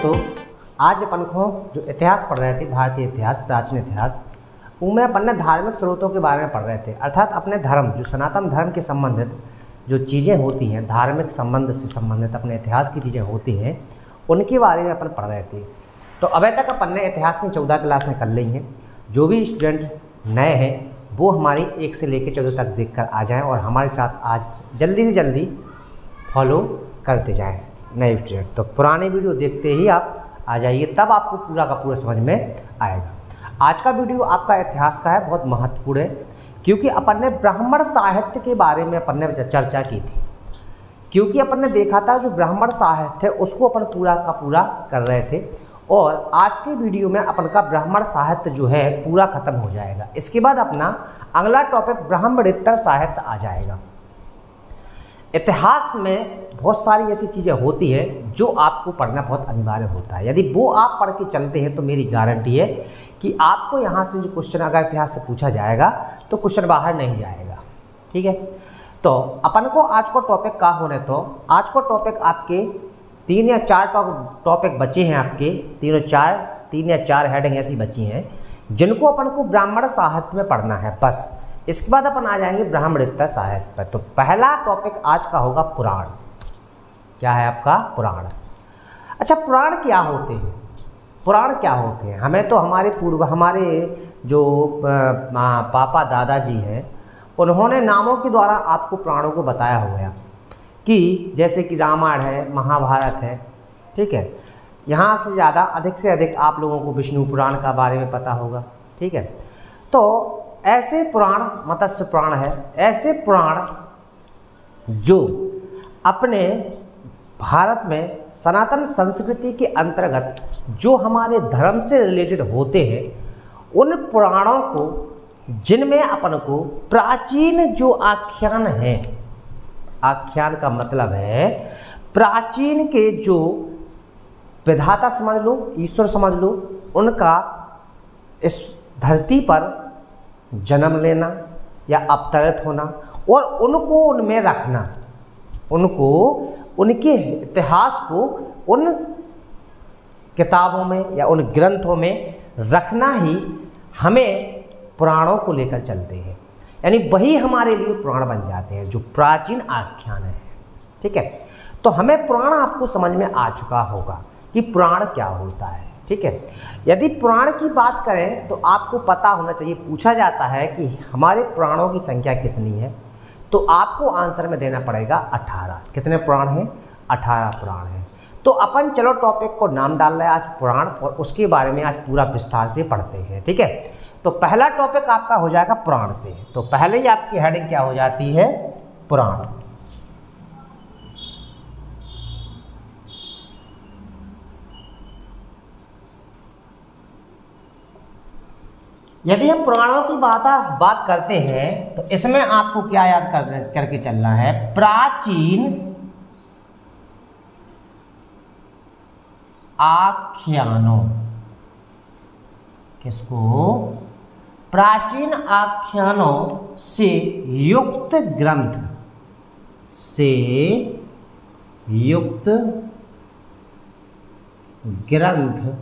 दोस्तों, आज अपन को जो इतिहास पढ़ रहे थे, भारतीय इतिहास, प्राचीन इतिहास, उनमें अपन ने धार्मिक स्रोतों के बारे में पढ़ रहे थे। अर्थात अपने धर्म, जो सनातन धर्म के संबंधित जो चीज़ें होती हैं, धार्मिक संबंध से संबंधित अपने इतिहास की चीज़ें होती हैं, उनके बारे में अपन पढ़ रहे थे। तो अभी तक अपन ने इतिहास की 14 क्लासें कर ली हैं। जो भी स्टूडेंट नए हैं वो हमारी 1 से लेकर 14 तक देखकर आ जाएं और हमारे साथ आज जल्दी से जल्दी फॉलो करते जाएं नए स्टूडेंट। तो पुराने वीडियो देखते ही आप आ जाइए, तब आपको पूरा का पूरा समझ में आएगा। आज का वीडियो आपका इतिहास का है, बहुत महत्वपूर्ण है, क्योंकि अपन ने ब्राह्मण साहित्य के बारे में अपन ने चर्चा की थी। क्योंकि अपन ने देखा था जो ब्राह्मण साहित्य है उसको अपन पूरा का पूरा कर रहे थे, और आज के वीडियो में अपन का ब्राह्मण साहित्य जो है पूरा खत्म हो जाएगा। इसके बाद अपना अगला टॉपिक ब्राह्मणेतर साहित्य आ जाएगा। इतिहास में बहुत सारी ऐसी चीज़ें होती है जो आपको पढ़ना बहुत अनिवार्य होता है। यदि वो आप पढ़ के चलते हैं तो मेरी गारंटी है कि आपको यहाँ से जो क्वेश्चन अगर इतिहास से पूछा जाएगा तो क्वेश्चन बाहर नहीं जाएगा। ठीक है, तो अपन को आज को टॉपिक का होने, तो आज को टॉपिक आपके 3 या 4 टॉपिक बचे हैं। आपके 3 या 4 हेडिंग ऐसी बची हैं जिनको अपन को ब्राह्मण साहित्य में पढ़ना है बस। इसके बाद अपन आ जाएंगे ब्राह्मणेतर साहित्य पर। तो पहला टॉपिक आज का होगा पुराण। क्या है आपका? पुराण। अच्छा, पुराण क्या होते हैं? पुराण क्या होते हैं? हमें तो हमारे जो पापा दादाजी हैं उन्होंने नामों के द्वारा आपको पुराणों को बताया हुआ है कि जैसे कि रामायण है, महाभारत है। ठीक है, यहाँ से ज़्यादा अधिक से अधिक आप लोगों को विष्णु पुराण का बारे में पता होगा। ठीक है, तो ऐसे पुराण, मत्स्य पुराण है, ऐसे पुराण जो अपने भारत में सनातन संस्कृति के अंतर्गत जो हमारे धर्म से रिलेटेड होते हैं, उन पुराणों को, जिनमें अपन को प्राचीन जो आख्यान है, आख्यान का मतलब है प्राचीन के जो विधाता समझ लो, ईश्वर समझ लो, उनका इस धरती पर जन्म लेना या अवतरित होना और उनको उनमें रखना, उनको उनके इतिहास को उन किताबों में या उन ग्रंथों में रखना ही हमें पुराणों को लेकर चलते हैं। यानी वही हमारे लिए पुराण बन जाते हैं, जो प्राचीन आख्यान है। ठीक है, तो हमें पुराण आपको समझ में आ चुका होगा कि पुराण क्या होता है। ठीक है, यदि पुराण की बात करें तो आपको पता होना चाहिए, पूछा जाता है कि हमारे पुराणों की संख्या कितनी है, तो आपको आंसर में देना पड़ेगा 18। कितने पुराण हैं? 18 पुराण हैं। तो अपन चलो टॉपिक को नाम डाल रहे हैं आज पुराण, और उसके बारे में आज पूरा विस्तार से पढ़ते हैं। ठीक है, तो पहला टॉपिक आपका हो जाएगा पुराण से। तो पहले ही आपकी हेडिंग क्या हो जाती है? पुराण। यदि हम पुराणों की बात करते हैं तो इसमें आपको क्या याद करके चलना है? प्राचीन आख्यानों। किसको? प्राचीन आख्यानों से युक्त ग्रंथ, से युक्त ग्रंथ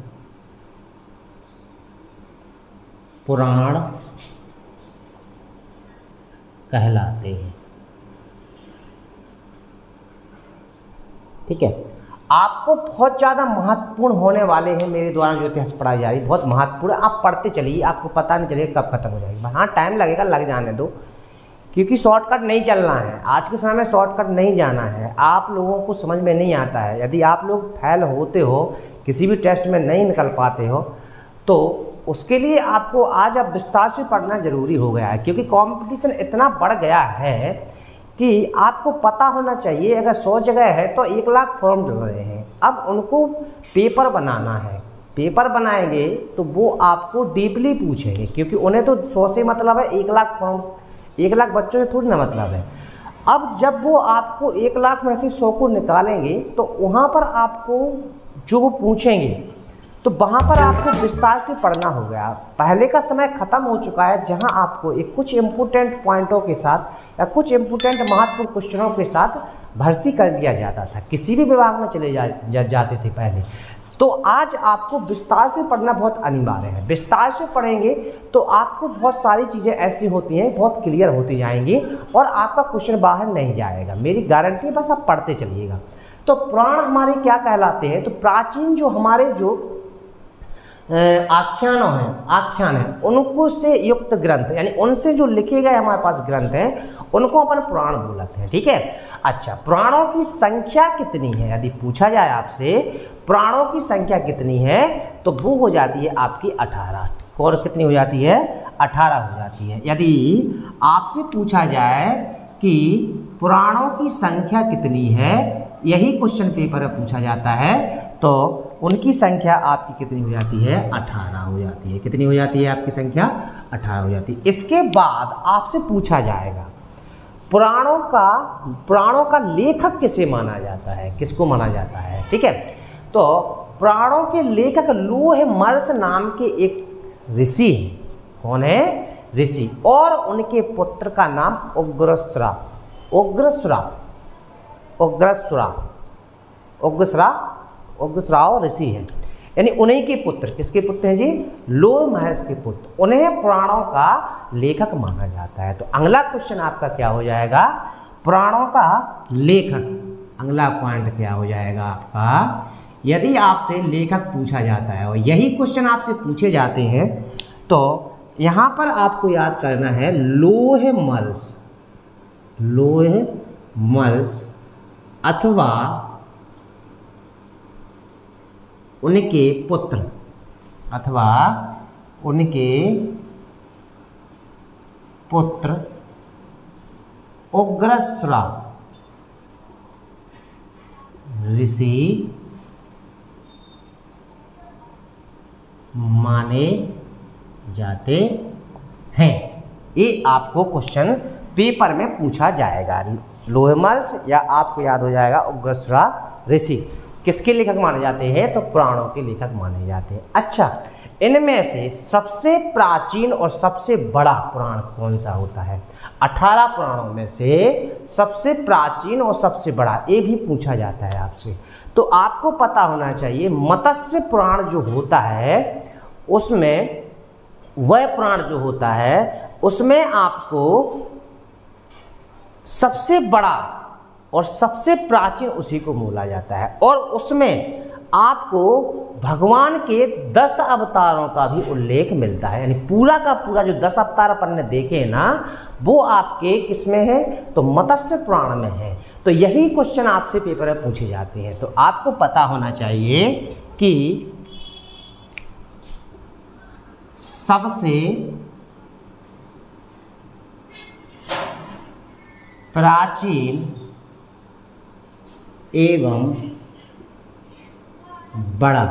पुराण कहलाते हैं। ठीक है, आपको बहुत ज़्यादा महत्वपूर्ण होने वाले हैं मेरे द्वारा जो इतिहास पढ़ाई जा रही है, बहुत महत्वपूर्ण। आप पढ़ते चलिए, आपको पता नहीं चलेगा कब खत्म हो जाएगी। हाँ, टाइम लगेगा, लग जाने दो, क्योंकि शॉर्टकट नहीं चलना है। आज के समय में शॉर्टकट नहीं जाना है। आप लोगों को समझ में नहीं आता है। यदि आप लोग फेल होते हो, किसी भी टेस्ट में नहीं निकल पाते हो, तो उसके लिए आपको आज अब विस्तार से पढ़ना जरूरी हो गया है, क्योंकि कंपटीशन इतना बढ़ गया है कि आपको पता होना चाहिए। अगर 100 जगह है तो 1 लाख फॉर्म डल रहे हैं। अब उनको पेपर बनाना है। पेपर बनाएंगे तो वो आपको डीपली पूछेंगे, क्योंकि उन्हें तो 100 से मतलब है, 1 लाख फॉर्म, 1 लाख बच्चों से थोड़ी ना मतलब है। अब जब वो आपको 1 लाख में से 100 को निकालेंगे तो वहाँ पर आपको जो वो पूछेंगे तो वहाँ पर आपको विस्तार से पढ़ना हो गया। पहले का समय ख़त्म हो चुका है जहाँ आपको एक कुछ इम्पोर्टेंट पॉइंटों के साथ या कुछ इम्पोर्टेंट महत्वपूर्ण क्वेश्चनों के साथ भर्ती कर दिया जाता था। किसी भी विभाग में चले जाते थे पहले, तो आज आपको विस्तार से पढ़ना बहुत अनिवार्य है। विस्तार से पढ़ेंगे तो आपको बहुत सारी चीज़ें ऐसी होती हैं बहुत क्लियर होती जाएंगी और आपका क्वेश्चन बाहर नहीं जाएगा, मेरी गारंटी है। बस आप पढ़ते चलिएगा। तो पुराण हमारे क्या कहलाते हैं? तो प्राचीन जो हमारे जो आख्यान है उनको से युक्त ग्रंथ, यानी उनसे जो लिखे गए हमारे पास ग्रंथ हैं उनको अपन पुराण बोलते हैं। ठीक है। अच्छा, पुराणों की संख्या कितनी है? यदि पूछा जाए आपसे पुराणों की संख्या कितनी है तो वो हो जाती है आपकी 18। और कितनी हो जाती है? 18 हो जाती है। यदि आपसे पूछा जाए कि पुराणों की संख्या कितनी है, यही क्वेश्चन पेपर में पूछा जाता है, तो उनकी संख्या आपकी कितनी हो जाती है? 18 हो जाती है। कितनी हो जाती है आपकी संख्या? 18 हो जाती है। इसके बाद आपसे पूछा जाएगा पुराणों का लेखक किसे माना जाता है, किसको माना जाता है? ठीक है। तो पुराणों के लेखक लोहमर्ष नाम के एक ऋषि हैं। कौन है? ऋषि। और उनके पुत्र का नाम उग्रश्राव ऋषि है, यानी उन्हीं के पुत्र। किसके पुत्र हैं जी? लोहमहर्ष के पुत्र। उन्हें पुराणों का लेखक माना जाता है। तो अगला क्वेश्चन आपका क्या हो जाएगा? पुराणों का लेखक। अगला पॉइंट क्या हो जाएगा आपका? यदि आपसे लेखक पूछा जाता है और यही क्वेश्चन आपसे पूछे जाते हैं तो यहाँ पर आपको याद करना है लोहमर्ष अथवा उनके पुत्र उग्रश्राव ऋषि माने जाते हैं। ये आपको क्वेश्चन पेपर में पूछा जाएगा। लोहमर्ष या आपको याद हो जाएगा उग्रश्राव ऋषि किसके लेखक माने जाते हैं? तो पुराणों के लेखक माने जाते हैं। अच्छा, इनमें से सबसे प्राचीन और सबसे बड़ा पुराण कौन सा होता है? 18 पुराणों में से सबसे प्राचीन और सबसे बड़ा, ये भी पूछा जाता है आपसे। तो आपको पता होना चाहिए मत्स्य पुराण जो होता है उसमें, वह पुराण जो होता है उसमें आपको सबसे बड़ा और सबसे प्राचीन उसी को बोला जाता है। और उसमें आपको भगवान के 10 अवतारों का भी उल्लेख मिलता है, यानी पूरा का पूरा जो 10 अवतार अपन ने देखे हैं ना, वो आपके किस में है? तो मत्स्य पुराण में है। तो यही क्वेश्चन आपसे पेपर में पूछे जाते हैं। तो आपको पता होना चाहिए कि सबसे प्राचीन एवं बड़ा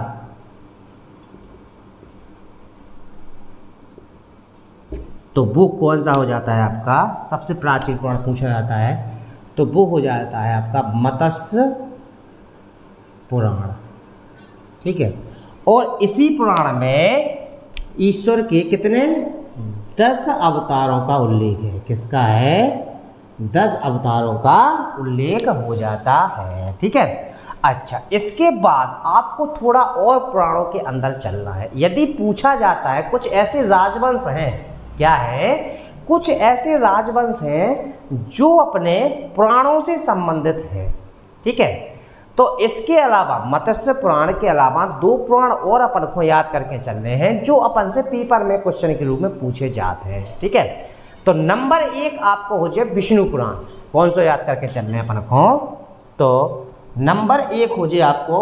तो वो कौन सा हो जाता है आपका? सबसे प्राचीन पुराण पूछा जाता है तो वो हो जाता है आपका मत्स्य पुराण। ठीक है। और इसी पुराण में ईश्वर के कितने? 10 अवतारों का उल्लेख है। किसका है? 10 अवतारों का उल्लेख हो जाता है। ठीक है। अच्छा, इसके बाद आपको थोड़ा और पुराणों के अंदर चलना है। यदि पूछा जाता है कुछ ऐसे राजवंश हैं, क्या है? कुछ ऐसे राजवंश हैं जो अपने पुराणों से संबंधित हैं। ठीक है। तो इसके अलावा मत्स्य पुराण के अलावा 2 पुराण और अपन को याद करके चलने हैं जो अपन से पेपर में क्वेश्चन के रूप में पूछे जाते हैं। ठीक है। तो नंबर 1 आपको हो जाए विष्णु पुराण। कौन सा याद करके चलने हैं अपन को? तो नंबर 1 हो जाए आपको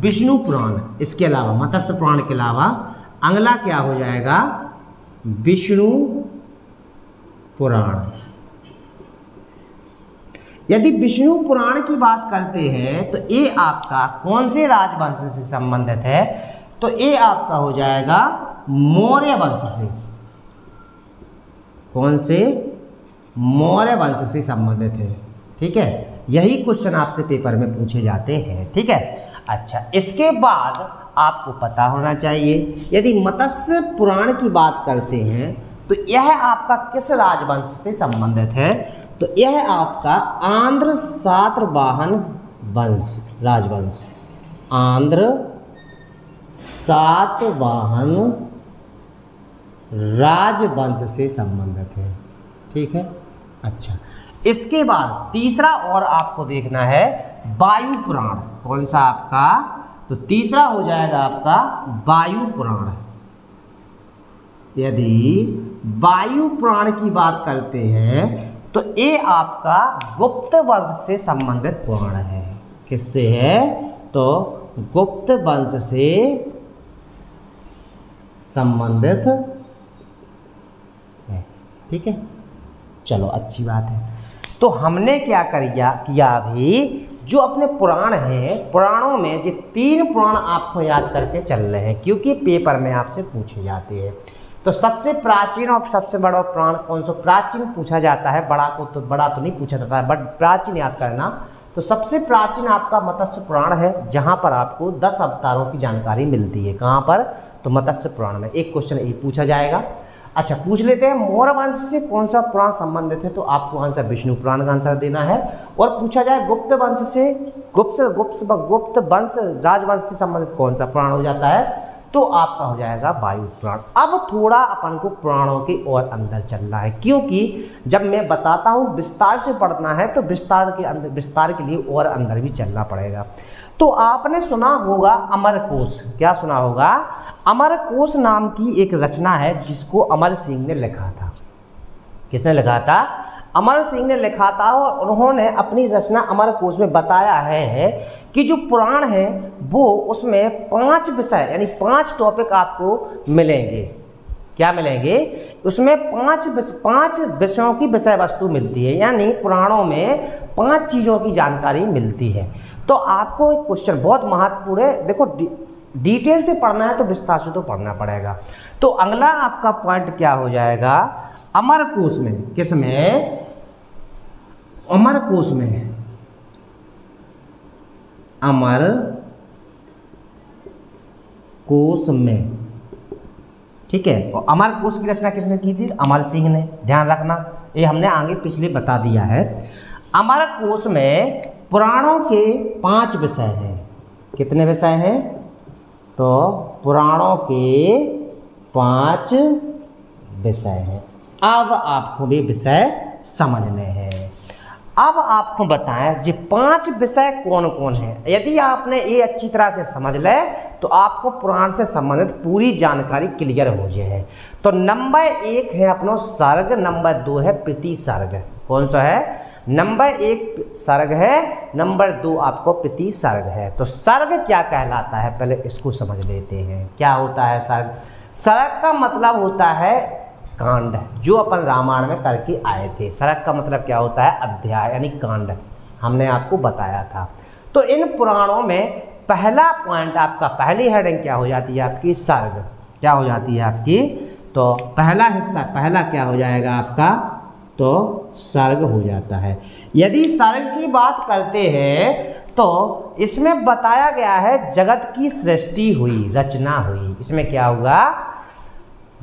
विष्णु पुराण। इसके अलावा मत्स्य पुराण के अलावा अगला क्या हो जाएगा? विष्णु पुराण। यदि विष्णु पुराण की बात करते हैं तो ये आपका कौन से राजवंश से संबंधित है? तो ये आपका हो जाएगा मौर्य वंश से। कौन से? मौर्य वंश से संबंधित है। ठीक है। यही क्वेश्चन आपसे पेपर में पूछे जाते हैं। ठीक है। अच्छा, इसके बाद आपको पता होना चाहिए यदि मत्स्य पुराण की बात करते हैं तो यह आपका किस राजवंश से संबंधित है? तो यह आपका आंध्र सातवाहन वंश राजवंश, आंध्र सातवाहन राजवंश से संबंधित है। ठीक है, अच्छा इसके बाद तीसरा और आपको देखना है वायु पुराण। कौन सा आपका? तो तीसरा हो जाएगा आपका वायु पुराण। यदि वायु पुराण की बात करते हैं तो ये आपका गुप्त वंश से संबंधित पुराण है। किससे है? तो गुप्त वंश से संबंधित है। ठीक है, चलो अच्छी बात है। तो हमने क्या किया अभी, जो अपने पुराण हैं, पुराणों में जो 3 पुराण आपको याद करके चल रहे हैं, क्योंकि पेपर में आपसे पूछे जाते हैं। तो सबसे प्राचीन और सबसे बड़ा पुराण कौन सा? प्राचीन पूछा जाता है, बड़ा तो नहीं पूछा जाता है, बट प्राचीन याद करना। तो सबसे प्राचीन आपका मत्स्य पुराण है, जहाँ पर आपको 10 अवतारों की जानकारी मिलती है। कहाँ पर? तो मत्स्य पुराण में। एक क्वेश्चन ये पूछा जाएगा। अच्छा, पूछ लेते हैं मौर्य वंश से कौन सा पुराण संबंधित है? तो आपको आंसर विष्णु पुराण का आंसर देना है। और पूछा जाए गुप्त वंश से, गुप्त वंश राजवंश से संबंधित कौन सा पुराण हो जाता है? तो आपका हो जाएगा वायु पुराण। अब थोड़ा अपन को पुराणों के और अंदर चलना है, क्योंकि जब मैं बताता हूँ विस्तार से पढ़ना है तो विस्तार के लिए और अंदर भी चलना पड़ेगा। तो आपने सुना होगा अमरकोश। क्या सुना होगा? अमरकोश नाम की एक रचना है जिसको अमर सिंह ने लिखा था। किसने लिखा था? अमर सिंह ने लिखा था। और उन्होंने अपनी रचना अमरकोश में बताया है कि जो पुराण है वो उसमें 5 विषय यानी 5 टॉपिक आपको मिलेंगे। क्या मिलेंगे? उसमें 5 विषयों की विषय वस्तु मिलती है, यानी पुराणों में 5 चीज़ों की जानकारी मिलती है। तो आपको एक क्वेश्चन बहुत महत्वपूर्ण है, देखो डिटेल से पढ़ना है तो विस्तार से तो पढ़ना पड़ेगा। तो अगला आपका पॉइंट क्या हो जाएगा? अमरकोश में। किस में? अमरकोश में। अमरकोश में। ठीक है, और अमरकोश की रचना किसने की थी? अमर सिंह ने। ध्यान रखना, ये हमने आगे पिछले बता दिया है। अमरकोश में पुराणों के 5 विषय हैं। कितने विषय हैं? तो पुराणों के 5 विषय हैं। अब आपको भी विषय समझने हैं। अब आपको बताएं जी 5 विषय कौन कौन हैं। यदि आपने ये अच्छी तरह से समझ ले तो आपको पुराण से संबंधित पूरी जानकारी क्लियर हो जाए। तो नंबर 1 है अपना सर्ग, नंबर 2 है प्रतिसर्ग। कौन सा है? नंबर 1 सर्ग है, नंबर 2 आपको प्रतिसर्ग है। तो सर्ग क्या कहलाता है, पहले इसको समझ लेते हैं। क्या होता है सर्ग? सर्ग का मतलब होता है कांड, जो अपन रामायण में करके आए थे। सर्ग का मतलब क्या होता है? अध्याय यानी कांड, हमने आपको बताया था। तो इन पुराणों में पहला पॉइंट आपका, पहली हेडिंग क्या हो जाती है आपकी? सर्ग। क्या हो जाती है आपकी? तो पहला हिस्सा, पहला क्या हो जाएगा आपका? तो सर्ग हो जाता है। यदि सर्ग की बात करते हैं तो इसमें बताया गया है जगत की सृष्टि हुई, रचना हुई। इसमें क्या हुआ?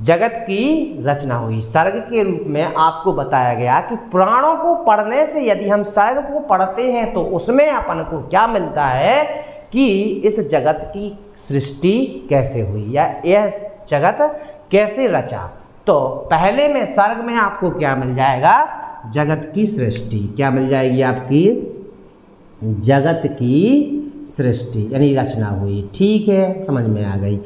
जगत की रचना हुई। सर्ग के रूप में आपको बताया गया कि पुराणों को पढ़ने से, यदि हम सर्ग को पढ़ते हैं तो उसमें अपन को क्या मिलता है कि इस जगत की सृष्टि कैसे हुई या यह जगत कैसे रचा। तो पहले में सर्ग में आपको क्या मिल जाएगा? जगत की सृष्टि। क्या मिल जाएगी आपकी? जगत की सृष्टि यानी रचना हुई। ठीक है, समझ में आ गई।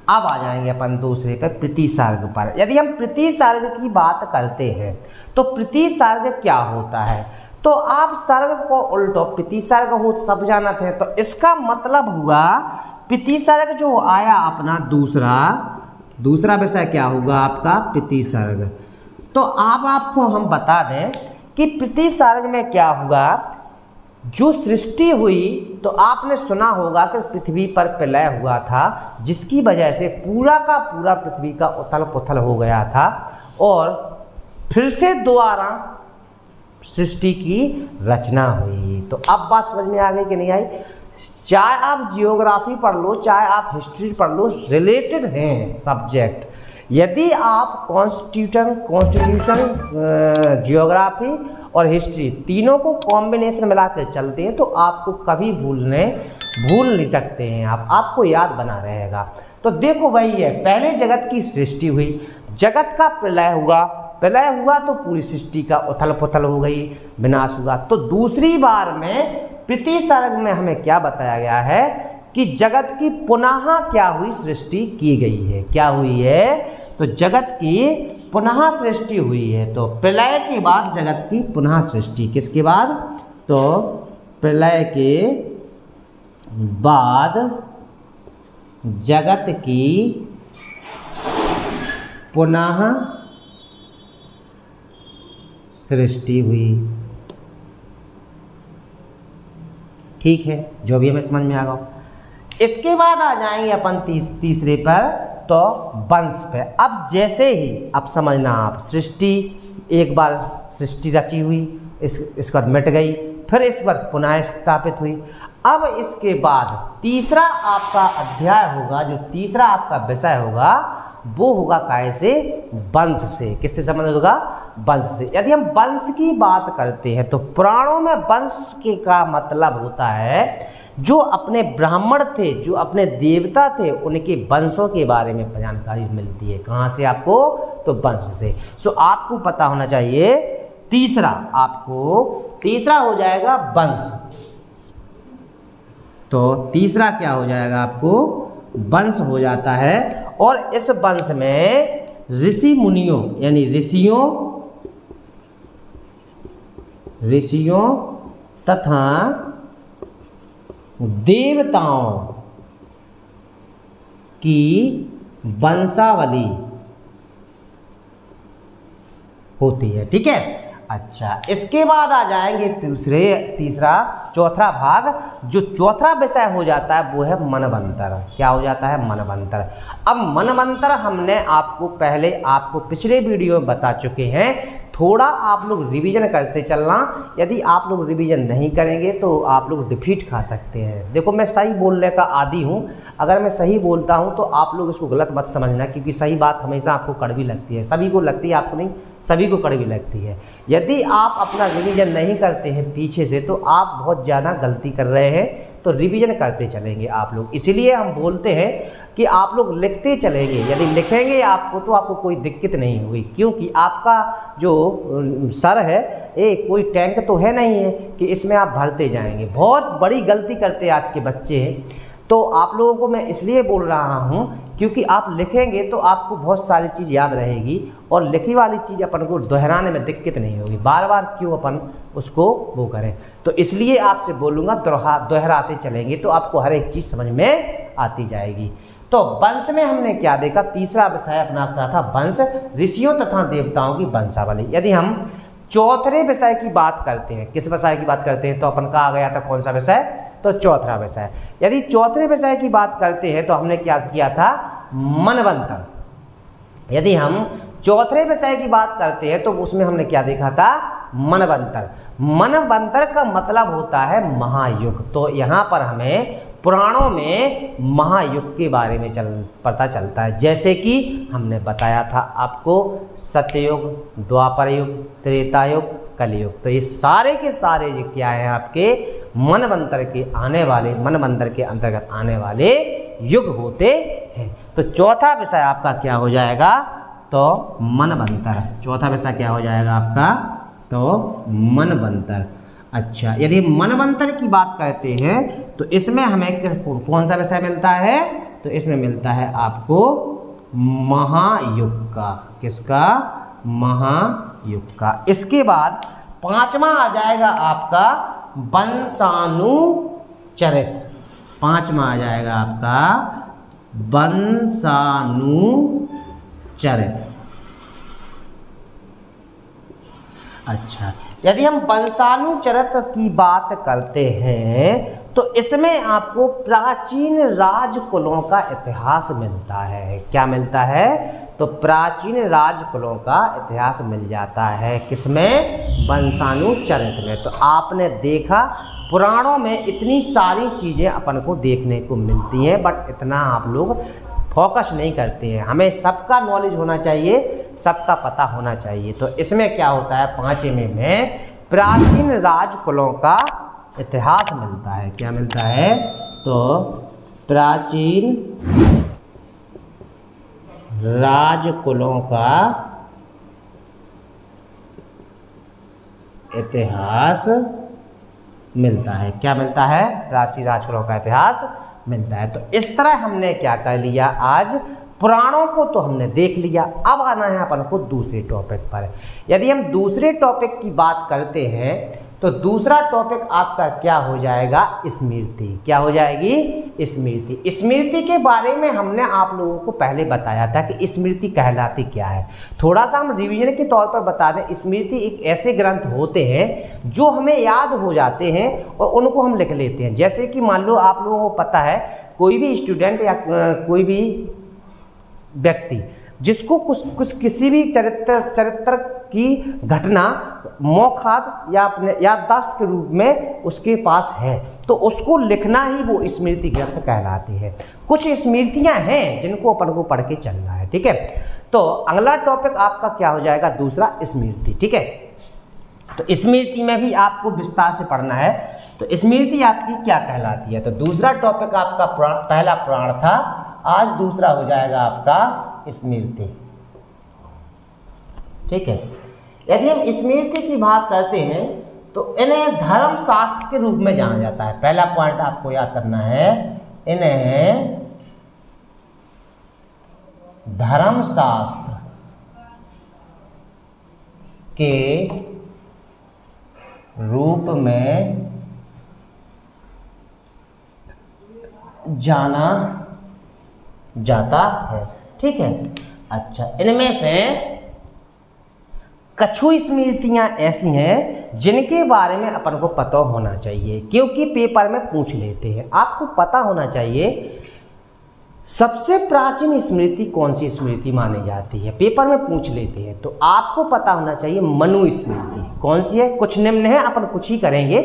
अब आ जाएंगे अपन दूसरे पर, प्रतिसर्ग पर। यदि हम प्रतिसर्ग की बात करते हैं तो प्रतिसर्ग क्या होता है? तो आप सर्ग को उल्टो प्रतिसर्ग हो सब जानते हैं। तो इसका मतलब हुआ प्रतिसर्ग जो आया अपना दूसरा विषय क्या होगा आपका? प्रतिसर्ग। तो अब आपको हम बता दें कि प्रतिसर्ग में क्या हुआ, जो सृष्टि हुई तो आपने सुना होगा कि पृथ्वी पर प्रलय हुआ था, जिसकी वजह से पूरा का पूरा पृथ्वी का उथल पुथल हो गया था और फिर से दोबारा सृष्टि की रचना हुई। तो अब बात समझ में आ गई कि नहीं आई? चाहे आप जियोग्राफी पढ़ लो, चाहे आप हिस्ट्री पढ़ लो, रिलेटेड हैं सब्जेक्ट। यदि आप कॉन्स्टिट्यूशन, जियोग्राफी और हिस्ट्री तीनों को कॉम्बिनेशन मिलाकर चलते हैं तो आपको कभी भूल नहीं सकते हैं आपको याद बना रहेगा। तो देखो वही है, पहले जगत की सृष्टि हुई, जगत का प्रलय हुआ तो पूरी सृष्टि का उथल पुथल हो गई, विनाश हुआ। तो दूसरी बार में प्रति सर्ग में हमें क्या बताया गया है कि जगत की पुनः क्या हुई, सृष्टि की गई है। क्या हुई है? तो जगत की पुनः सृष्टि हुई है। तो प्रलय के बाद जगत की पुनः सृष्टि, किसके बाद? तो प्रलय के बाद जगत की पुनः सृष्टि हुई। ठीक है, जो भी हमें समझ में आ गया। इसके बाद आ जाएंगे अपन तीसरे पर, तो वंश पे। अब जैसे ही, अब समझना आप, सृष्टि एक बार सृष्टि रची हुई, इसके बाद मिट गई, फिर इस बार पुनः स्थापित हुई। अब इसके बाद तीसरा आपका अध्याय होगा, जो तीसरा आपका विषय होगा वो होगा कैसे? वंश से। किससे संबंधित होगा? वंश से। यदि हम वंश की बात करते हैं तो पुराणों में वंश के का मतलब होता है जो अपने ब्राह्मण थे, जो अपने देवता थे, उनके वंशों के बारे में जानकारी मिलती है। कहाँ से आपको? तो वंश से। सो आपको पता होना चाहिए तीसरा हो जाएगा वंश। तो तीसरा क्या हो जाएगा आपको? वंश हो जाता है। और इस वंश में ऋषि मुनियों यानी ऋषियों तथा देवताओं की वंशावली होती है। ठीक है, अच्छा। इसके बाद आ जाएंगे चौथा भाग। जो चौथा विषय हो जाता है वो है मनवंतर। क्या हो जाता है? मनवंतर। अब मनवंतर हमने आपको पिछले वीडियो में बता चुके हैं। थोड़ा आप लोग रिवीजन करते चलना। यदि आप लोग रिवीजन नहीं करेंगे तो आप लोग डिफीट खा सकते हैं। देखो, मैं सही बोलने का आदी हूँ। अगर मैं सही बोलता हूँ तो आप लोग इसको गलत मत समझना, क्योंकि सही बात हमेशा आपको कड़वी लगती है। सभी को लगती है, आपको नहीं, सभी को कड़वी लगती है। यदि आप अपना रिवीजन नहीं करते हैं पीछे से तो आप बहुत ज़्यादा गलती कर रहे हैं। तो रिवीजन करते चलेंगे आप लोग। इसीलिए हम बोलते हैं कि आप लोग लिखते चलेंगे। यदि लिखेंगे आपको तो आपको कोई दिक्कत नहीं होगी, क्योंकि आपका जो सर है कोई टैंक तो है नहीं है कि इसमें आप भरते जाएंगे। बहुत बड़ी गलती करते आज के बच्चे हैं। तो आप लोगों को मैं इसलिए बोल रहा हूँ क्योंकि आप लिखेंगे तो आपको बहुत सारी चीज़ याद रहेगी, और लिखी वाली चीज़ अपन को दोहराने में दिक्कत नहीं होगी। बार बार क्यों अपन उसको वो करें। तो इसलिए आपसे बोलूँगा दोहराते चलेंगे तो आपको हर एक चीज़ समझ में आती जाएगी। तो वंश में हमने क्या देखा? तीसरा विषय अपना क्या था? वंश, ऋषियों तथा देवताओं की वंशावली। यदि हम चौथे विषय की बात करते हैं, किस विषय की बात करते हैं? तो अपन का आ गया था कौन सा विषय? तो चौथा विषय। यदि चौथे विषय की बात करते हैं तो हमने क्या किया था? मनवंतर। यदि हम चौथे विषय की बात करते हैं तो उसमें हमने क्या देखा था? मनवंतर। मनवंतर का मतलब होता है महायुग। तो यहाँ पर हमें पुराणों में महायुग के बारे में पता चलता है। जैसे कि हमने बताया था आपको सत्ययुग, द्वापर युग, त्रेता युग, कलयुग। तो ये सारे के सारे जो क्या है आपके मनवंतर के अंतर्गत आने वाले युग होते हैं। तो चौथा विषय आपका क्या हो जाएगा? तो मनवंतर। चौथा विषय क्या हो जाएगा आपका? तो मनवंतर। अच्छा, यदि मनवंतर की बात करते हैं तो इसमें हमें कौन सा विषय मिलता है? तो इसमें मिलता है आपको महायुग का। किसका? महायुग का। इसके बाद पांचवा आ जाएगा आपका वंशानुचरित। पांचवा आ जाएगा आपका वंशानुचरित। अच्छा, यदि हम वंशानुचरित की बात करते हैं तो इसमें आपको प्राचीन राजकुलों का इतिहास मिलता है। क्या मिलता है? तो प्राचीन राजकुलों का इतिहास मिल जाता है। किसमें? वंशानुचरित में। तो आपने देखा पुराणों में इतनी सारी चीज़ें अपन को देखने को मिलती हैं, बट इतना आप लोग फोकस नहीं करते हैं। हमें सबका नॉलेज होना चाहिए, सबका पता होना चाहिए। तो इसमें क्या होता है, 5वें में प्राचीन राजकुलों का इतिहास मिलता है। क्या मिलता है, तो प्राचीन राजकुलों का इतिहास मिलता है। क्या मिलता है, प्राचीन राजकुलों का इतिहास मिलता है। तो इस तरह हमने क्या कर लिया, आज पुराणों को तो हमने देख लिया। अब आना है अपन को दूसरे टॉपिक पर। यदि हम दूसरे टॉपिक की बात करते हैं तो दूसरा टॉपिक आपका क्या हो जाएगा, स्मृति। क्या हो जाएगी, स्मृति। स्मृति के बारे में हमने आप लोगों को पहले बताया था कि स्मृति कहलाती क्या है। थोड़ा सा हम रिवीजन के तौर पर बता दें, स्मृति एक ऐसे ग्रंथ होते हैं जो हमें याद हो जाते हैं और उनको हम लिख लेते हैं। जैसे कि मान लो आप लोगों को पता है, कोई भी स्टूडेंट या कोई भी व्यक्ति जिसको कुछ किसी भी चरित्र की घटना मौखाद या अपने याददाश्त के रूप में उसके पास है, तो उसको लिखना ही वो स्मृति ग्रंथ कहलाती है। कुछ स्मृतियां हैं जिनको अपन को पढ़ के चलना है, ठीक है। तो अगला टॉपिक आपका क्या हो जाएगा, दूसरा स्मृति, ठीक है। तो स्मृति में भी आपको विस्तार से पढ़ना है। तो स्मृति आपकी क्या कहलाती है, तो दूसरा टॉपिक आपका पहला पुराण था, आज दूसरा हो जाएगा आपका स्मृति, ठीक है। यदि हम स्मृति की बात करते हैं तो इन्हें धर्म शास्त्र के रूप में जाना जाता है। पहला पॉइंट आपको याद करना है, इन्हें धर्म शास्त्र के रूप में जाना जाता है, ठीक है। अच्छा, इनमें से कछु स्मृतियां ऐसी हैं जिनके बारे में अपन को पता होना चाहिए, क्योंकि पेपर में पूछ लेते हैं। आपको पता होना चाहिए सबसे प्राचीन स्मृति कौन सी स्मृति मानी जाती है, पेपर में पूछ लेते हैं। तो आपको पता होना चाहिए मनु स्मृति कौन सी है। कुछ निम्न है, अपन कुछ ही करेंगे,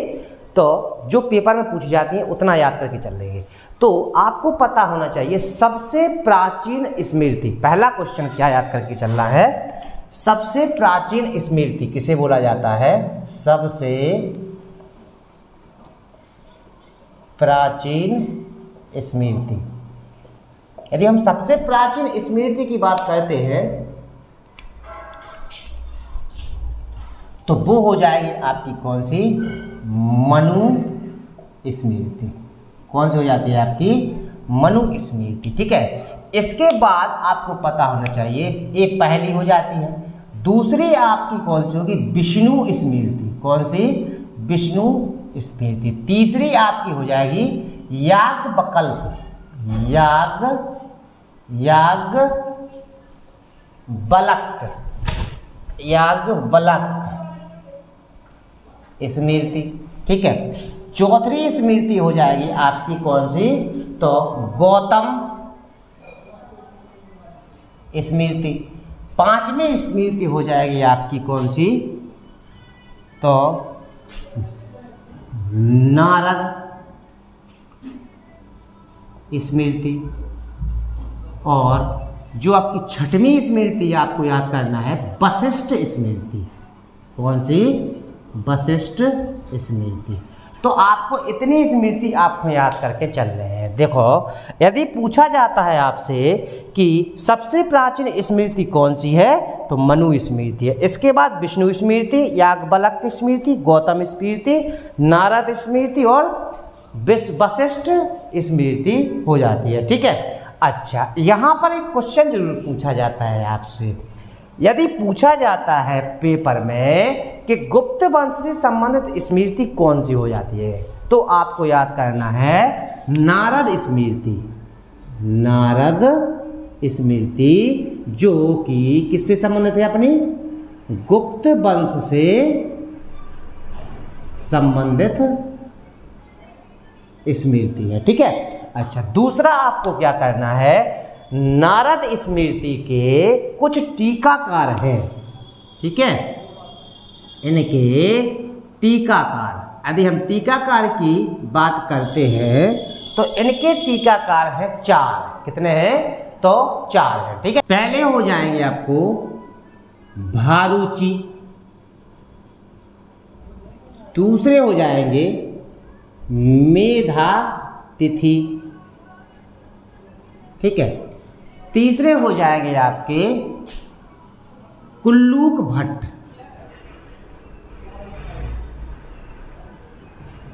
तो जो पेपर में पूछी जाती है उतना याद करके चल लेंगे। तो आपको पता होना चाहिए सबसे प्राचीन स्मृति। पहला क्वेश्चन क्या याद करके चलना है, सबसे प्राचीन स्मृति किसे बोला जाता है, सबसे प्राचीन स्मृति। यदि हम सबसे प्राचीन स्मृति की बात करते हैं तो वो हो जाएगी आपकी कौन सी, मनु स्मृति। कौन सी हो जाती है आपकी, मनु स्मृति, ठीक है। इसके बाद आपको पता होना चाहिए, एक पहली हो जाती है, दूसरी आपकी कौन सी होगी, विष्णु स्मृति। कौन सी, विष्णु स्मृति। तीसरी आपकी हो जाएगी याज्ञवल्क्य, याज्ञवल्क्य स्मृति, ठीक है। चौथी स्मृति हो जाएगी आपकी कौन सी, तो गौतम स्मृति। पांचवी स्मृति हो जाएगी आपकी कौन सी, तो नारद स्मृति। और जो आपकी छठवीं स्मृति आपको याद करना है, वशिष्ठ स्मृति। कौन सी, वशिष्ठ स्मृति। तो आपको इतनी स्मृति आपको याद करके चल रहे हैं। देखो, यदि पूछा जाता है आपसे कि सबसे प्राचीन स्मृति कौन सी है, तो मनु स्मृति है। इसके बाद विष्णु स्मृति, याज्ञवल्क्य स्मृति, गौतम स्मृति, नारद स्मृति और वशिष्ठ स्मृति हो जाती है, ठीक है। अच्छा, यहाँ पर एक क्वेश्चन जरूर पूछा जाता है आपसे। यदि पूछा जाता है पेपर में कि गुप्त वंश से संबंधित स्मृति कौन सी हो जाती है, तो आपको याद करना है नारद स्मृति। नारद स्मृति जो कि किससे संबंधित है, अपनी गुप्त वंश से संबंधित स्मृति है, ठीक है। अच्छा, दूसरा आपको क्या करना है, नारद स्मृति के कुछ टीकाकार हैं, ठीक है। इनके टीकाकार, यदि हम टीकाकार की बात करते हैं तो इनके टीकाकार हैं 4। कितने हैं, तो 4 है। ठीक है, पहले हो जाएंगे आपको भारुचि, दूसरे हो जाएंगे मेधा तिथि, ठीक है, तीसरे हो जाएंगे आपके कुल्लूक भट्ट,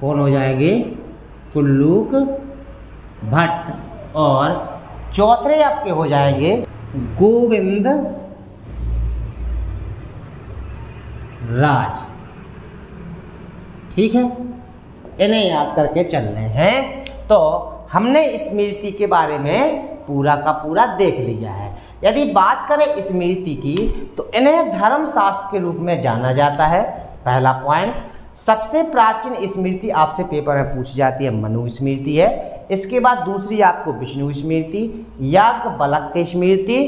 कौन हो जाएंगे, कुल्लूक भट्ट, और चौथे आपके हो जाएंगे गोविंद राज। ठीक है, इन्हें याद करके चलने हैं। तो हमने स्मृति के बारे में पूरा का पूरा देख लिया है। यदि बात करें स्मृति की तो इन्हें धर्मशास्त्र के रूप में जाना जाता है। पहला पॉइंट, सबसे प्राचीन स्मृति आपसे पेपर में पूछी जाती है मनु स्मृति है। इसके बाद दूसरी आपको विष्णु स्मृति, याज्ञवल्क्य स्मृति,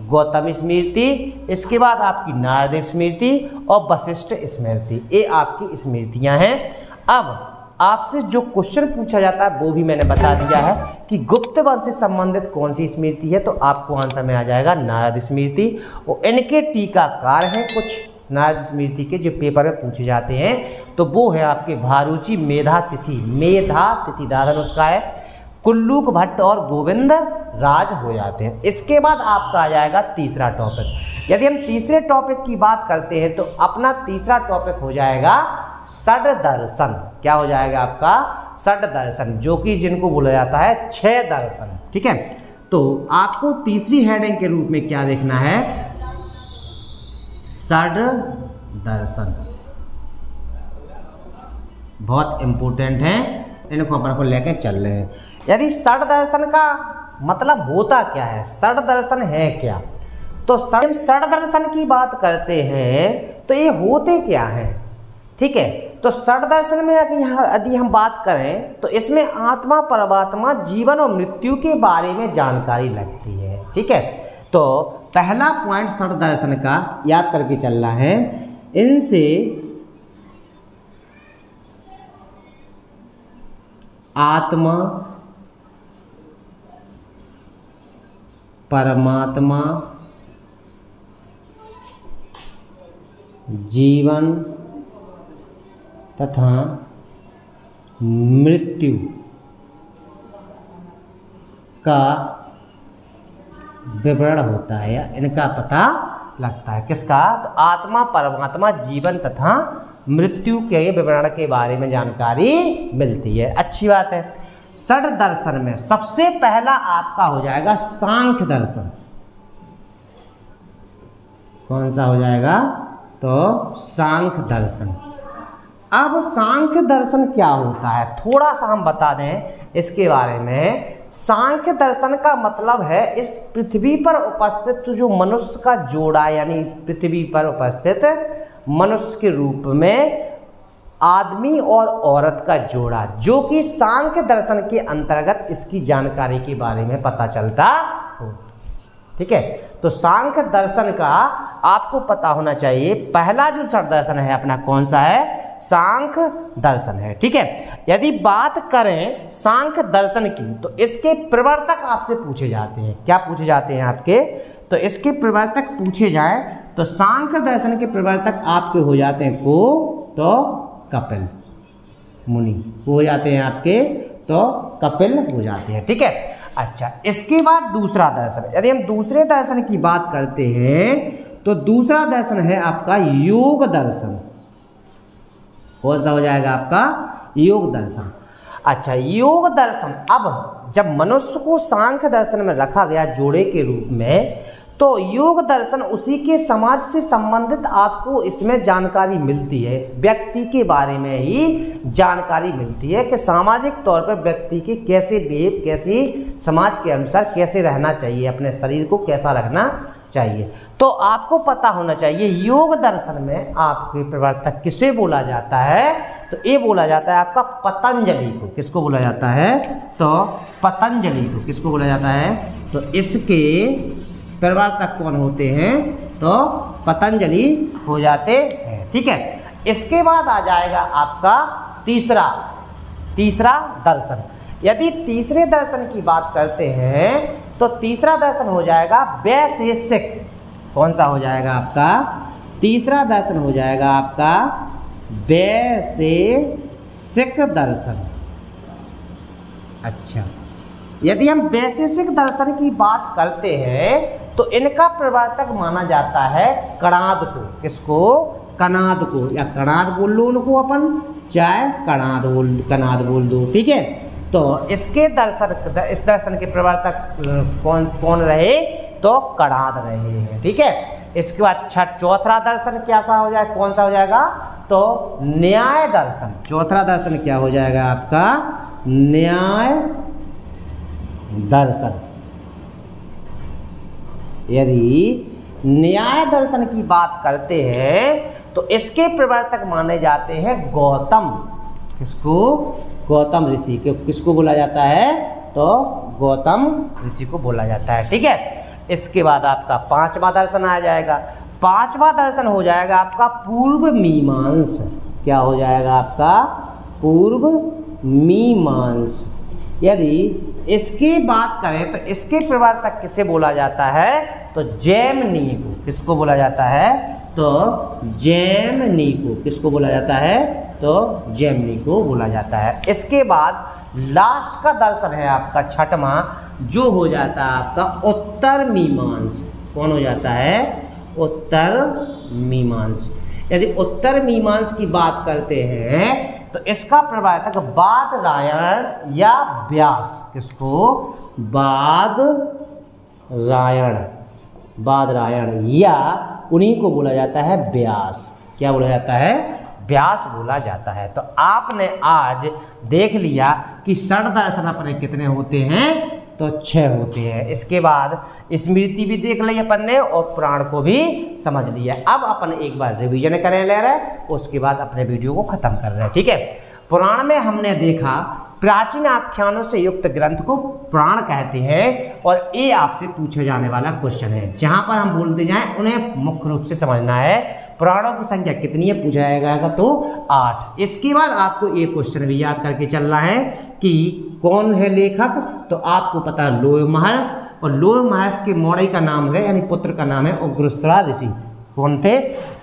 गौतम स्मृति, इसके बाद आपकी नारद स्मृति और वशिष्ठ स्मृति, ये आपकी स्मृतियां हैं। अब आपसे जो क्वेश्चन पूछा जाता है वो भी मैंने बता दिया है कि गुप्त वंश से संबंधित कौन सी स्मृति है, तो आपको आंसर में आ जाएगा नारद स्मृति। और इनके टीकाकार हैं कुछ नारद स्मृति के जो पेपर में पूछे जाते हैं, तो वो है आपके भारुचि, मेधा तिथि दाधन उसका है, कुल्लूक भट्ट और गोविंद राज हो जाते हैं। इसके बाद आपका आ जाएगा तीसरा टॉपिक। यदि हम तीसरे टॉपिक की बात करते हैं तो अपना तीसरा टॉपिक हो जाएगा षड दर्शन। क्या हो जाएगा आपका, षड दर्शन, जो कि जिनको बोला जाता है 6 दर्शन। ठीक है, तो आपको तीसरी हेडिंग के रूप में क्या देखना है, षड दर्शन, बहुत इंपॉर्टेंट है, इनको अपन को लेकर चल रहे हैं। यदि षड दर्शन का मतलब होता क्या है, षड दर्शन है क्या, तो षड दर्शन की बात करते हैं तो ये होते क्या हैं। ठीक है, तो षड दर्शन में यदि हम बात करें तो इसमें आत्मा, परमात्मा, जीवन और मृत्यु के बारे में जानकारी लगती है। ठीक है, तो पहला पॉइंट षड दर्शन का याद करके चलना है, इनसे आत्मा, परमात्मा, जीवन तथा मृत्यु का विवरण होता है या इनका पता लगता है। किसका, तो आत्मा, परमात्मा, जीवन तथा मृत्यु के विवरण के बारे में जानकारी मिलती है। अच्छी बात है। षड दर्शन में सबसे पहला आपका हो जाएगा सांख्य दर्शन। कौन सा हो जाएगा, तो सांख्य दर्शन। अब सांख्य दर्शन क्या होता है, थोड़ा सा हम बता दें इसके बारे में। सांख्य दर्शन का मतलब है इस पृथ्वी पर उपस्थित जो मनुष्य का जोड़ा, यानी पृथ्वी पर उपस्थित मनुष्य के रूप में आदमी और औरत का जोड़ा, जो कि सांख्य दर्शन के अंतर्गत इसकी जानकारी के बारे में पता चलता हो। ठीक है, तो सांख्य दर्शन का आपको पता होना चाहिए। पहला जो षड दर्शन है अपना कौन सा है, सांख्य दर्शन है। ठीक है, यदि बात करें सांख्य दर्शन की तो इसके प्रवर्तक आपसे पूछे जाते हैं। क्या पूछे जाते हैं आपके, तो इसके प्रवर्तक पूछे जाए तो सांख्य दर्शन के प्रवर्तक आपके हो जाते हैं को, तो कपिल मुनि हो जाते हैं आपके, तो कपिल हो जाते हैं। ठीक है, अच्छा, इसके बाद दूसरा दर्शन। यदि हम दूसरे दर्शन की बात करते हैं तो दूसरा दर्शन है आपका योग दर्शन। कौन सा हो जाएगा आपका, योग दर्शन। अच्छा, योग दर्शन, अब जब मनुष्य को सांख्य दर्शन में रखा गया जोड़े के रूप में, तो योग दर्शन उसी के समाज से संबंधित आपको इसमें जानकारी मिलती है। व्यक्ति के बारे में ही जानकारी मिलती है कि सामाजिक तौर पर व्यक्ति के कैसे बिहेव, कैसे समाज के अनुसार कैसे रहना चाहिए, अपने शरीर को कैसा रखना चाहिए। तो आपको पता होना चाहिए योग दर्शन में आपके प्रवर्तक किसे बोला जाता है, तो ये बोला जाता है आपका पतंजलि को। किसको बोला जाता है, तो पतंजलि को। किसको बोला जाता है, तो इसके प्रवर्तक कौन होते हैं, तो पतंजलि हो जाते हैं। ठीक है, इसके बाद आ जाएगा आपका तीसरा दर्शन। यदि तीसरे दर्शन की बात करते हैं तो तीसरा दर्शन हो जाएगा वैशेषिक। कौन सा हो जाएगा आपका? तीसरा दर्शन हो जाएगा आपका वैशेषिक दर्शन। अच्छा, यदि हम वैशेषिक दर्शन की बात करते हैं तो इनका प्रवर्तक माना जाता है कणाद को। किसको? कणाद को, या कणाद बोल लो उनको अपन, चाहे कणाद बोल दो, ठीक है। तो इसके दर्शन, इस दर्शन के प्रवर्तक कौन रहे? तो कणाद रहे हैं, ठीक है। इसके बाद चौथा दर्शन कैसा हो जाएगा? कौन सा हो जाएगा? तो न्याय दर्शन। चौथा दर्शन क्या हो जाएगा आपका? न्याय दर्शन। यदि न्याय दर्शन की बात करते हैं तो इसके प्रवर्तक माने जाते हैं गौतम। किसको? गौतम ऋषि के। किसको बोला जाता है? तो गौतम ऋषि को बोला जाता है, ठीक है। इसके बाद आपका पांचवा दर्शन आ जाएगा। पांचवा दर्शन हो जाएगा आपका पूर्व मीमांस। क्या हो जाएगा आपका? पूर्व मीमांस। यदि इसकी बात करें तो इसके प्रवर्तक किसे बोला जाता है? तो जैमिनी को। किसको बोला जाता है? तो जैमिनी को। किसको बोला जाता है? तो जैमिनी को बोला जाता है। इसके बाद लास्ट का दर्शन है आपका छठवां, जो हो जाता है आपका उत्तर मीमांस। कौन हो जाता है? उत्तर मीमांस। यदि उत्तर मीमांस की बात करते हैं तो इसका प्रवर्तक बादरायण या व्यास। किसको? बादरायण या उन्हीं को बोला जाता है व्यास। क्या बोला जाता है? व्यास बोला जाता है। तो आपने आज देख लिया कि षड दर्शन अपने कितने होते हैं? तो 6 होते हैं। इसके बाद स्मृति भी देख ली अपन ने और पुराण को भी समझ लिया। अब अपन एक बार रिवीजन करें ले रहे, उसके बाद अपने वीडियो को खत्म कर रहे हैं, ठीक है। पुराण में हमने देखा प्राचीन आख्यानों से युक्त ग्रंथ को पुराण कहते हैं और ये आपसे पूछे जाने वाला क्वेश्चन है। जहां पर हम बोलते जाएं उन्हें मुख्य रूप से समझना है। पुराणों की संख्या कितनी है पूछा जाएगा? तो 8। इसके बाद आपको एक क्वेश्चन भी याद करके चलना है कि कौन है लेखक। तो आपको पता है लोय महर्षि, और लोय महर्षि के मौड़ई का नाम है, यानी पुत्र का नाम है उग्रश्रा ऋषि। कौन थे?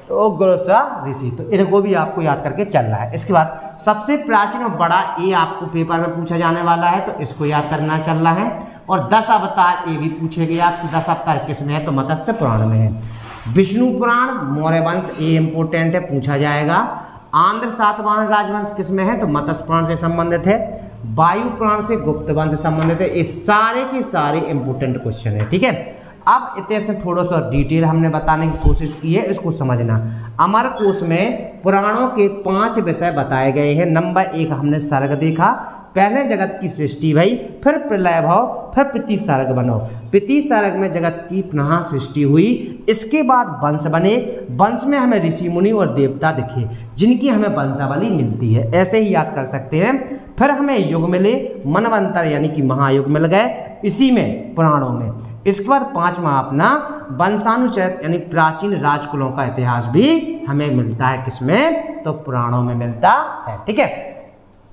तो उग्रश्रा ऋषि। तो इनको भी आपको याद करके चलना है। इसके बाद सबसे प्राचीन और बड़ा, ये आपको पेपर में पूछा जाने वाला है, तो इसको याद करना चलना है। और 10 अवतार ये भी पूछे गए आपसे। 10 अवतार किसमें है? तो मत्स्य पुराण में है। विष्णु पुराण, मौर्य वंश, ये इंपोर्टेंट है, पूछा जाएगा। आंध्र सातवाहन राजवंश किसमें है? तो मत्स्य पुराण से संबंधित है। वायु पुराण से गुप्त वंश से संबंधित है। ये सारे के सारे इंपोर्टेंट क्वेश्चन है, ठीक है। अब इतने से थोड़ा सा डिटेल हमने बताने की कोशिश की है, इसको समझना। अमरकोश में पुराणों के 5 विषय बताए गए हैं। नंबर 1 हमने सर्ग देखा, पहले जगत की सृष्टि भई, फिर प्रलय भाव, फिर प्रति सर्ग बनो। प्रति सर्ग में जगत की पुनः सृष्टि हुई। इसके बाद वंश बने, वंश में हमें ऋषि मुनि और देवता दिखे, जिनकी हमें वंशावली मिलती है। ऐसे ही याद कर सकते हैं। फिर हमें युग मिले, मनवंतर यानी कि महायुग मिल गए इसी में, पुराणों में। इसके बाद 5वां अपना वंशानुचरित यानी प्राचीन राजकुलों का इतिहास भी हमें मिलता है। किसमें? तो पुराणों में मिलता है, ठीक है।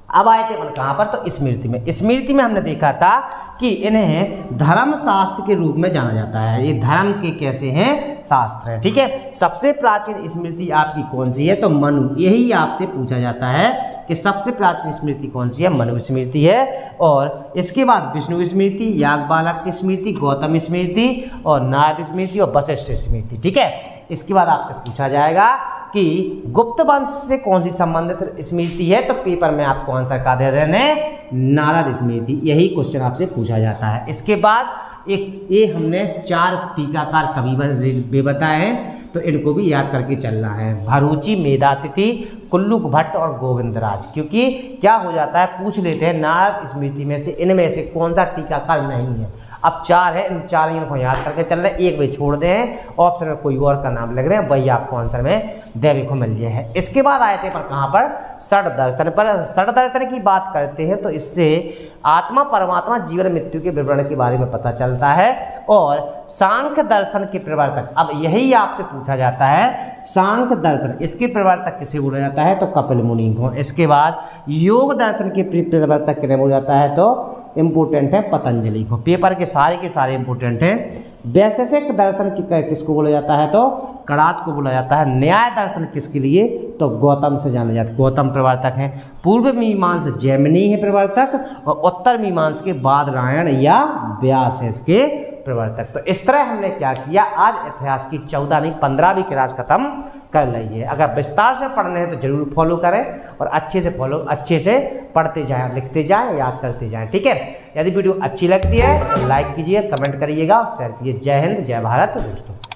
अब आए थे अपन कहाँ पर? तो स्मृति में। स्मृति में हमने देखा था कि इन्हें धर्म शास्त्र के रूप में जाना जाता है। ये धर्म के कैसे हैं? शास्त्र हैं, ठीक है। सबसे प्राचीन स्मृति आपकी कौन सी है? तो मनु। यही आपसे पूछा जाता है कि सबसे प्राचीन स्मृति कौन सी है? मनु स्मृति है। और इसके बाद विष्णु स्मृति, याज्ञवल्क्य की स्मृति, गौतम स्मृति और नारद स्मृति और वशिष्ठ स्मृति, ठीक है। इसके बाद आपसे पूछा जाएगा कि गुप्त वंश से कौन सी संबंधित स्मृति है? तो पेपर में आपको आंसर का दे देने नारद स्मृति। यही क्वेश्चन आपसे पूछा जाता है। इसके बाद एक ये हमने 4 टीकाकार कवि भी बताए हैं, तो इनको भी याद करके चलना है। भरूची, मेधातिथि, कुल्लुक भट्ट और गोविंदराज। क्योंकि क्या हो जाता है, पूछ लेते हैं नारद स्मृति में से इनमें से कौन सा टीकाकार नहीं है। अब 4 है, इन 4 इनको याद करके चल रहे हैं। एक भी छोड़ दे हैं, ऑप्शन में कोई और का नाम लग रहे हैं, वही आपको आंसर में देवी को मिल जाए है। इसके बाद आए थे पर कहाँ पर? षड दर्शन पर। षड दर्शन की बात करते हैं तो इससे आत्मा, परमात्मा, जीवन, मृत्यु के विवरण के बारे में पता चलता है। और सांख्य दर्शन के प्रवर्तक, अब यही आपसे पूछा जाता है, सांख्य दर्शन इसके प्रवर्तक किसे बोला जाता है? तो कपिल मुनि को। इसके बाद योग दर्शन के प्रवर्तक किन्हें बोला जाता है? तो इंपोर्टेंट है पतंजलि को। पेपर के सारे इंपोर्टेंट हैं। वैशेषिक दर्शन किसको बोला जाता है? तो कणाद को बोला जाता है। न्याय दर्शन किसके लिए? तो गौतम से जाना जाता है, गौतम प्रवर्तक हैं। पूर्व मीमांस जैमिनी है प्रवर्तक, और उत्तर मीमांस के बादरायण या व्यास है इसके प्रवर्तक। तो इस तरह हमने क्या किया, आज इतिहास की 14 नहीं 15वीं क्लास खत्म कर ली है। अगर विस्तार से पढ़ने हैं तो जरूर फॉलो करें और अच्छे से पढ़ते जाएं, लिखते जाएं, याद करते जाएं। ठीक है, यदि वीडियो अच्छी लगती है तो लाइक कीजिए, कमेंट करिएगा और शेयर कीजिए। जय हिंद, जय भारत दोस्तों।